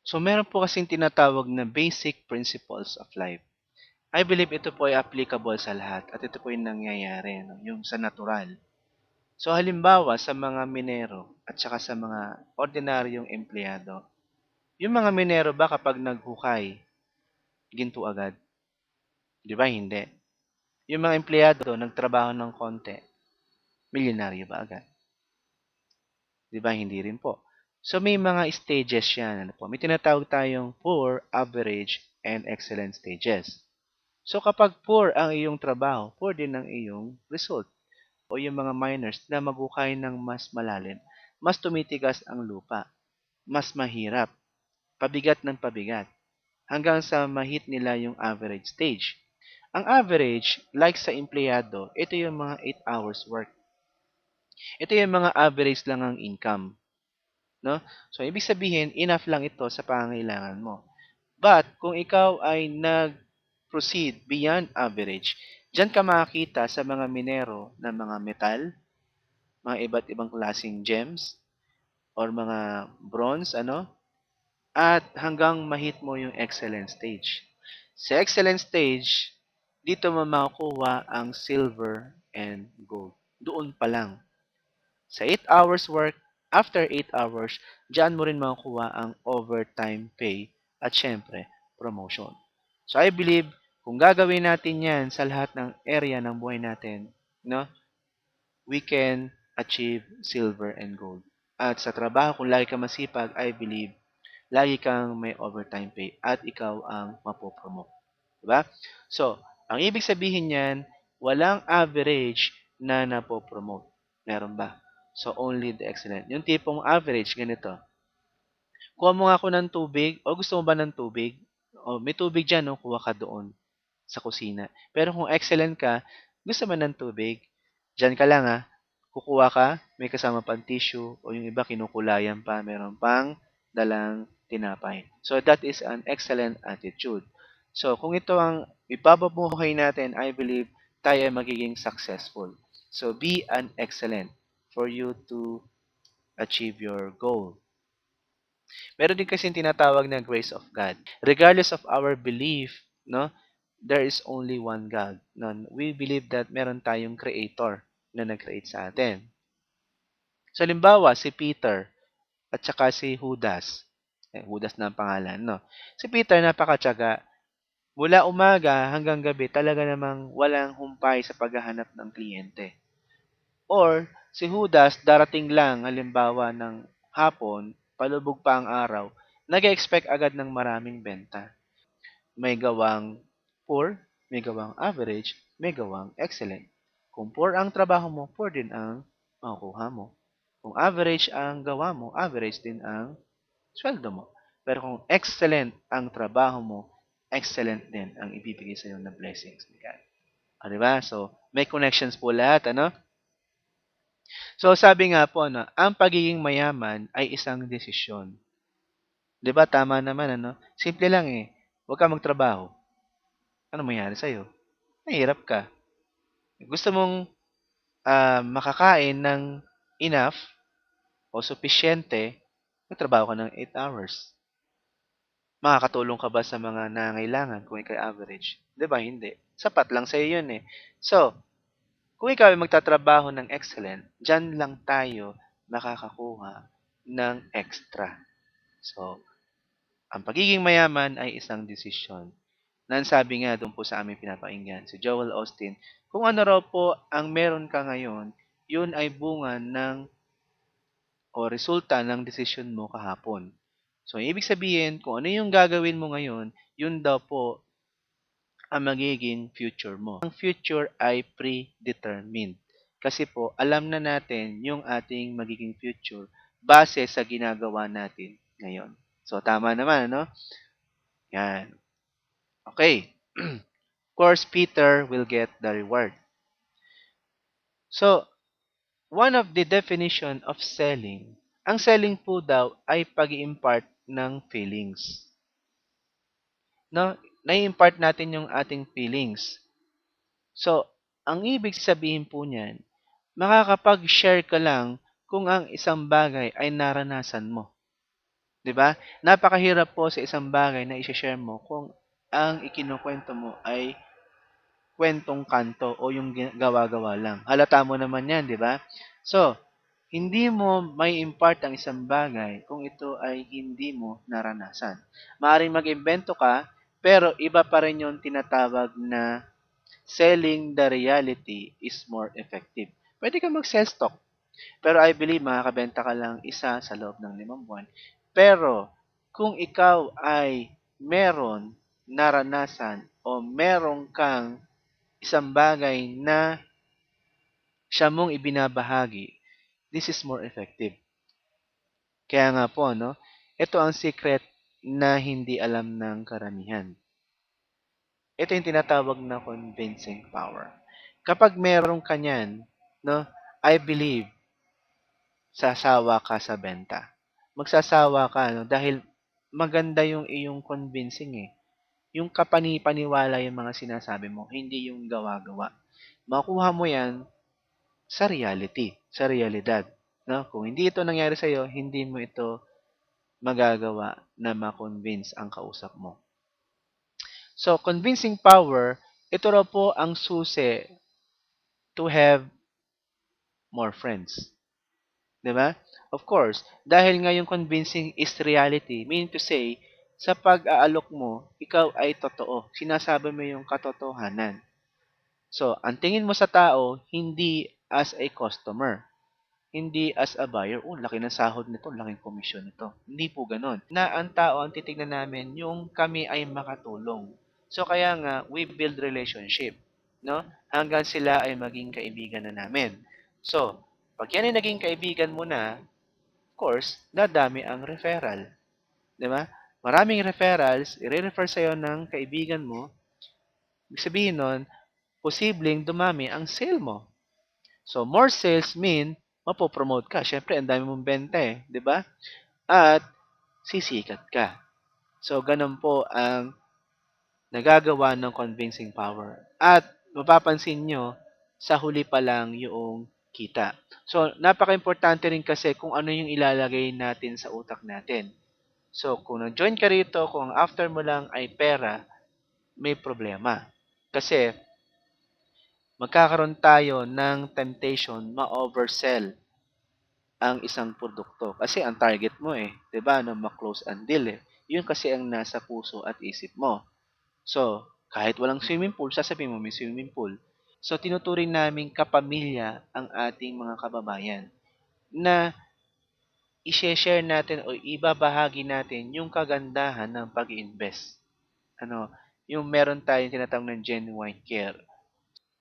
So, meron po kasing tinatawag na basic principles of life. I believe ito po ay applicable sa lahat at ito po yung nangyayari, no? Yung sa natural. So, halimbawa sa mga minero at saka sa mga ordinaryong empleyado, yung mga minero ba kapag naghukay, ginto agad? Di ba hindi? Yung mga empleyado, nagtrabaho ng konti, milyonaryo ba agad? Di ba hindi rin po? So, may mga stages yan. Ano po? May tinatawag tayong poor, average, and excellent stages. So, kapag poor ang iyong trabaho, poor din ang iyong result. O yung mga miners na maghukay ng mas malalim, mas tumitigas ang lupa, mas mahirap, pabigat ng pabigat, hanggang sa mahit nila yung average stage. Ang average, like sa empleyado, ito yung mga 8 hours work. Ito yung mga average lang ang income. No? So, ibig sabihin, enough lang ito sa pangangailangan mo. But, kung ikaw ay nag-proceed beyond average, dyan ka makakita sa mga minero ng mga metal, mga iba't ibang klaseng gems, or mga bronze, at hanggang mahit mo yung excellent stage. Sa excellent stage, dito mo makukuha ang silver and gold. Doon pa lang. Sa 8 hours work, after 8 hours, diyan mo rin makukuha ang overtime pay at syempre, promotion. So I believe, kung gagawin natin yan sa lahat ng area ng buhay natin, no, we can achieve silver and gold. At sa trabaho, kung lagi ka masipag, I believe, lagi kang may overtime pay at ikaw ang mapopromote. Diba? So, ang ibig sabihin niyan, walang average na napopromote. Meron ba? So, only the excellent. Yung tipong average, ganito. Kuha mo nga ako ng tubig, o gusto mo ba ng tubig? O, may tubig dyan, no? Kuha ka doon sa kusina. Pero kung excellent ka, gusto mo ng tubig, dyan ka lang ha. Kukuha ka, may kasama pang tissue, o yung iba kinukulayan pa, meron pang dalang tinapay. So, that is an excellent attitude. So, kung ito ang ipapabuhay natin, I believe tayo ay magiging successful. So, be an excellent for you to achieve your goal. Meron din kasi tinatawag na grace of God. Regardless of our belief, no, there is only one God. No, we believe that meron tayong creator na nag-create sa atin. So, halimbawa, si Peter at saka si Judas. Judas na ang pangalan, no? Si Peter, napakatyaga. Mula umaga hanggang gabi, talaga namang walang humpay sa paghahanap ng kliyente. Or, si Judas, darating lang, halimbawa, ng hapon, palubog pa ang araw, nag-expect agad ng maraming benta. May gawang poor, may gawang average, may gawang excellent. Kung poor ang trabaho mo, poor din ang makukuha mo. Kung average ang gawa mo, average din ang sweldo mo. Pero kung excellent ang trabaho mo, excellent din ang ibibigay sa iyo na blessings ni God. Diba? So, may connections po lahat, ano? So, sabi nga po, ang pagiging mayaman ay isang desisyon. 'Di ba tama naman, ano? Simple lang eh. Huwag ka magtrabaho. Ano mangyayari sa'yo? Mahirap ka. Gusto mong makakain ng enough o sufisyente, magtrabaho ka ng 8 hours. Makakatulong ka ba sa mga nangangailangan kung ikaw average? 'Di ba? Hindi. Sapat lang sa'yo yun eh. So, kung ikaw ay magtatrabaho ng excellent, dyan lang tayo makakakuha ng extra. So, ang pagiging mayaman ay isang desisyon. Nan sabi nga doon po sa aming pinapakinggan, si Joel Austin, kung ano raw po ang meron ka ngayon, yun ay bunga ng o resulta ng desisyon mo kahapon. So, ibig sabihin, kung ano yung gagawin mo ngayon, yun daw po ang magiging future mo. Ang future ay predetermined. Kasi po, alam na natin yung ating magiging future base sa ginagawa natin ngayon. So, tama naman, no? Yan. Okay. Of course, Peter will get the reward. So, one of the definition of selling, ang selling po daw ay pag-i-impart ng feelings. No? Nai-impart natin yung ating feelings. So, ang ibig sabihin po niyan, makakapag-share ka lang kung ang isang bagay ay naranasan mo. 'di ba? Napakahirap po sa isang bagay na i-share mo kung ang ikinukuwento mo ay kuwentong kanto o yung gawa-gawa lang. Halata mo naman 'yan, 'di ba? So, hindi mo mai-impart ang isang bagay kung ito ay hindi mo naranasan. Maaaring mag-imbento ka, pero iba pa rin yung tinatawag na selling the reality is more effective. Pwede ka mag-sales talk, pero I believe makakabenta ka lang isa sa loob ng 5 buwan. Pero kung ikaw ay meron naranasan o meron kang isang bagay na siya mong ibinabahagi, this is more effective. Kaya nga po, no, ito ang secret na hindi alam ng karamihan. Ito yung tinatawag na convincing power. Kapag meron ka niyan, no, I believe sasawa ka sa benta. Magsasawa ka, no, dahil maganda yung iyong convincing eh. Yung kapani-paniwala yung mga sinasabi mo, hindi yung gawa-gawa. Makuha mo yan sa reality, sa realidad. No? Kung hindi ito nangyari sa'yo, hindi mo ito magagawa na ma-convince ang kausap mo. So, convincing power, ito raw po ang susi to have more friends. 'Di ba? Of course, dahil nga yung convincing is reality, meaning to say, sa pag-aalok mo, ikaw ay totoo. Sinasabi mo yung katotohanan. So, ang tingin mo sa tao, hindi as a customer, hindi as a buyer, oh, laki ng sahod nito, laking komisyon nito. Hindi po ganon. Na ang tao, ang titignan namin, yung kami ay makatulong. So, kaya nga, we build relationship. No? Hanggang sila ay maging kaibigan na namin. So, pag yan ay naging kaibigan mo na, of course, dadami ang referral. Di ba? Maraming referrals, i-refer sa'yo ng kaibigan mo. Ibig sabihin nun, posibleng dumami ang sale mo. So, more sales mean, mapopromote ka. Siyempre, ang dami mong benta eh. Di ba? At, sisikat ka. So, ganun po ang nagagawa ng convincing power. At, mapapansin nyo, sa huli pa lang yung kita. So, napaka-importante rin kasi kung ano yung ilalagay natin sa utak natin. So, kung nag-join ka rito, kung after mo lang ay pera, may problema. Kasi, magkakaroon tayo ng temptation ma-oversell ang isang produkto. Kasi ang target mo eh, 'di ba, na ma-close ang deal eh. 'Yun kasi ang nasa puso at isip mo. So, kahit walang swimming pool, sasabihin mo may swimming pool. So, tinuturing naming kapamilya ang ating mga kababayan na i-share natin o ibabahagi natin yung kagandahan ng pag-invest. Ano, yung meron tayong tinatawag ng genuine care.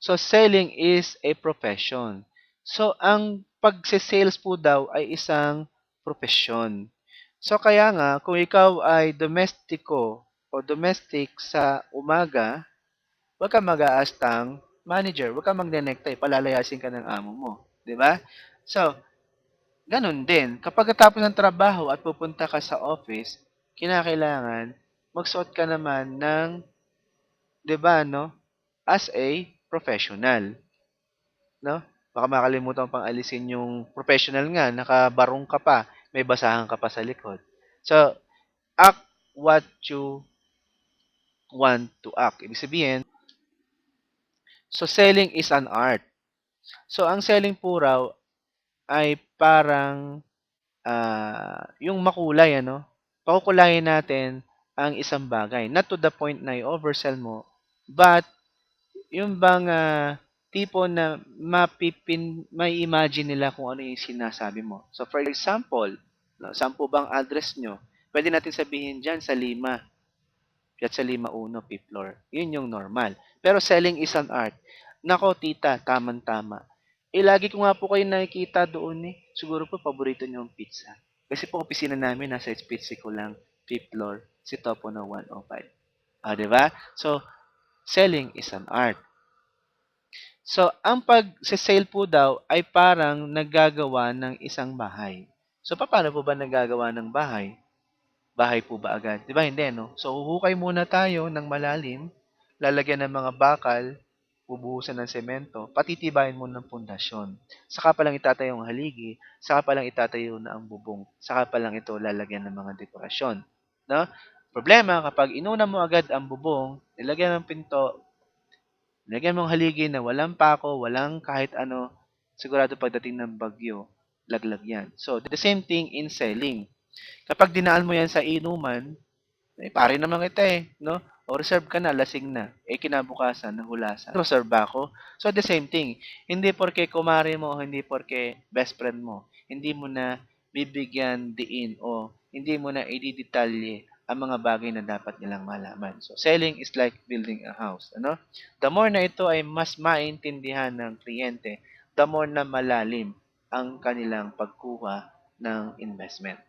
So, selling is a profession. So, ang pagse-sales po daw ay isang profesyon. So, kaya nga, kung ikaw ay domestiko o domestic sa umaga, huwag kang mag-aastang manager. Huwag kang magne-necktie. Palalayasin ka ng amo mo. Di ba? So, ganun din. Kapag natapos ng trabaho at pupunta ka sa office, kinakailangan magsuot ka naman ng, di ba, no? As a professional. No? Baka makalimutan pang alisin yung professional nga, nakabarong ka pa, may basahan ka pa sa likod. So, act what you want to act. Ibig sabihin, so selling is an art. So, ang selling po raw ay parang yung makulay, ano? Pakukulayin natin ang isang bagay. Not to the point na i-oversell mo, but yung bang tipo na may imagine nila kung ano yung sinasabi mo. So, for example, no, 10 bang address nyo? Pwede natin sabihin dyan sa 5. Piazza Lima Uno, fifth floor. Yun yung normal. Pero selling is an art. Nako, tita, tamang-tama. Lagi ko nga po kayo nakikita doon eh. Siguro po, paborito niyo yung pizza. Kasi po, opisina namin, nasa Spitzy ko lang, fifth floor, si Topo na 105. Diba? So, selling is an art. So, ang pag-sale po daw ay parang naggagawa ng isang bahay. So, paano po ba naggagawa ng bahay? Bahay po ba agad? Di ba? Hindi, no? So, huhukay muna tayo ng malalim, lalagyan ng mga bakal, bubuhusan ng semento, patitibayin mo ng pundasyon. Saka pa lang itatayo ang haligi, saka pa lang itatayo na ang bubong, saka pa lang ito lalagyan ng mga dekorasyon. No? Problema, kapag inuna mo agad ang bubong, nilagyan ng pinto, nilagyan mong haligi na walang pako, walang kahit ano, sigurado pagdating ng bagyo, laglag yan. So, the same thing in selling. Kapag dinaan mo yan sa inuman, pare naman kita no? O reserve ka na, lasing na. Kinabukasan, nahulasan. Reserve ba ako? So, the same thing. Hindi porke kumare mo, hindi porke best friend mo, hindi mo na bibigyan diin o hindi mo na ididetalye ang mga bagay na dapat nilang malaman. So, selling is like building a house. Ano? The more na ito ay mas maintindihan ng kliyente, the more na malalim ang kanilang pagkuha ng investment.